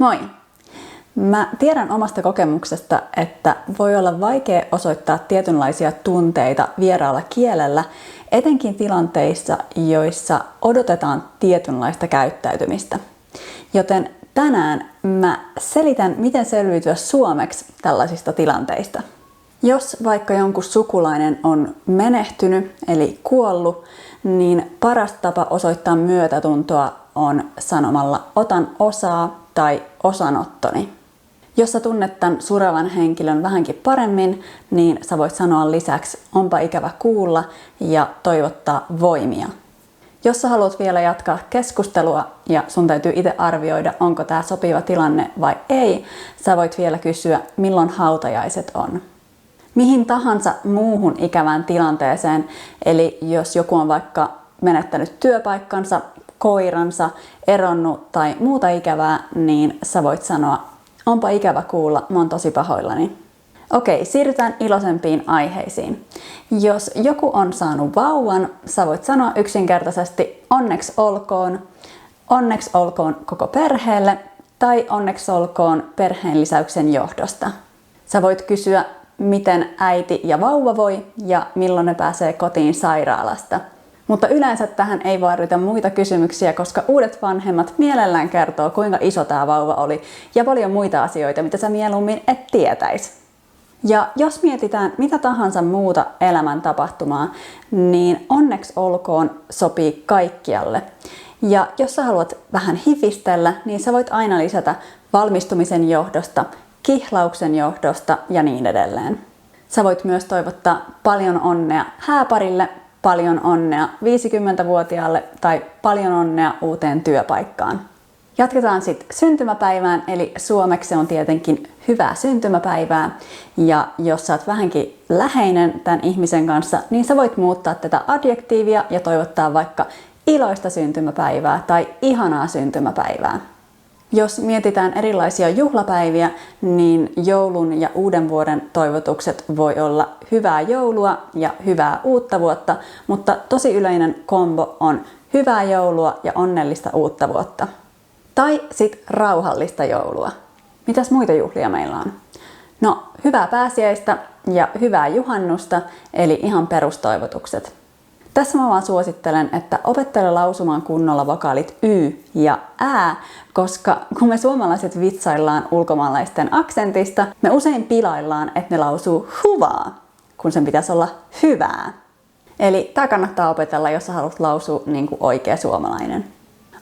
Moi! Mä tiedän omasta kokemuksesta, että voi olla vaikea osoittaa tietynlaisia tunteita vieraalla kielellä, etenkin tilanteissa, joissa odotetaan tietynlaista käyttäytymistä. Joten tänään mä selitän, miten selviytyä suomeksi tällaisista tilanteista. Jos vaikka jonkun sukulainen on menehtynyt eli kuollut, niin paras tapa osoittaa myötätuntoa on sanomalla otan osaa tai osanottoni. Jos sä tunnet tämän surevan henkilön vähänkin paremmin, niin sä voit sanoa lisäksi onpa ikävä kuulla ja toivottaa voimia. Jos sä haluat vielä jatkaa keskustelua ja sun täytyy itse arvioida, onko tämä sopiva tilanne vai ei, sä voit vielä kysyä, milloin hautajaiset on. Mihin tahansa muuhun ikävään tilanteeseen, eli jos joku on vaikka menettänyt työpaikkansa, koiransa, eronnut tai muuta ikävää, niin sä voit sanoa, onpa ikävä kuulla, mä oon tosi pahoillani. Okei, siirrytään iloisempiin aiheisiin. Jos joku on saanut vauvan, sä voit sanoa yksinkertaisesti onneksi olkoon koko perheelle tai onneksi olkoon perheen lisäyksen johdosta. Sä voit kysyä, miten äiti ja vauva voi ja milloin ne pääsee kotiin sairaalasta. Mutta yleensä tähän ei vaadita muita kysymyksiä, koska uudet vanhemmat mielellään kertoo, kuinka iso tämä vauva oli ja paljon muita asioita, mitä sä mieluummin et tietäisi. Ja jos mietitään mitä tahansa muuta elämän tapahtumaa, niin onneksi olkoon sopii kaikkialle. Ja jos sä haluat vähän hifistellä, niin sä voit aina lisätä valmistumisen johdosta, kihlauksen johdosta ja niin edelleen. Sä voit myös toivottaa paljon onnea hääparille, paljon onnea 50-vuotiaalle tai paljon onnea uuteen työpaikkaan. Jatketaan sitten syntymäpäivään, eli suomeksi se on tietenkin hyvää syntymäpäivää. Ja jos sä oot vähänkin läheinen tämän ihmisen kanssa, niin sä voit muuttaa tätä adjektiivia ja toivottaa vaikka iloista syntymäpäivää tai ihanaa syntymäpäivää. Jos mietitään erilaisia juhlapäiviä, niin joulun ja uuden vuoden toivotukset voi olla hyvää joulua ja hyvää uutta vuotta, mutta tosi yleinen kombo on hyvää joulua ja onnellista uutta vuotta. Tai sitten rauhallista joulua. Mitäs muita juhlia meillä on? No, hyvää pääsiäistä ja hyvää juhannusta, eli ihan perustoivotukset. Tässä mä vaan suosittelen, että opettele lausumaan kunnolla vokaalit y ja ä, koska kun me suomalaiset vitsaillaan ulkomaalaisten aksentista, me usein pilaillaan, että ne lausuu huvaa, kun sen pitäisi olla hyvää. Eli tää kannattaa opetella, jos sä haluat lausua niin kuin oikea suomalainen.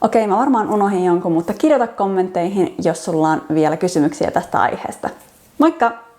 Okei, mä varmaan unohdin jonkun, mutta kirjoita kommentteihin, jos sulla on vielä kysymyksiä tästä aiheesta. Moikka!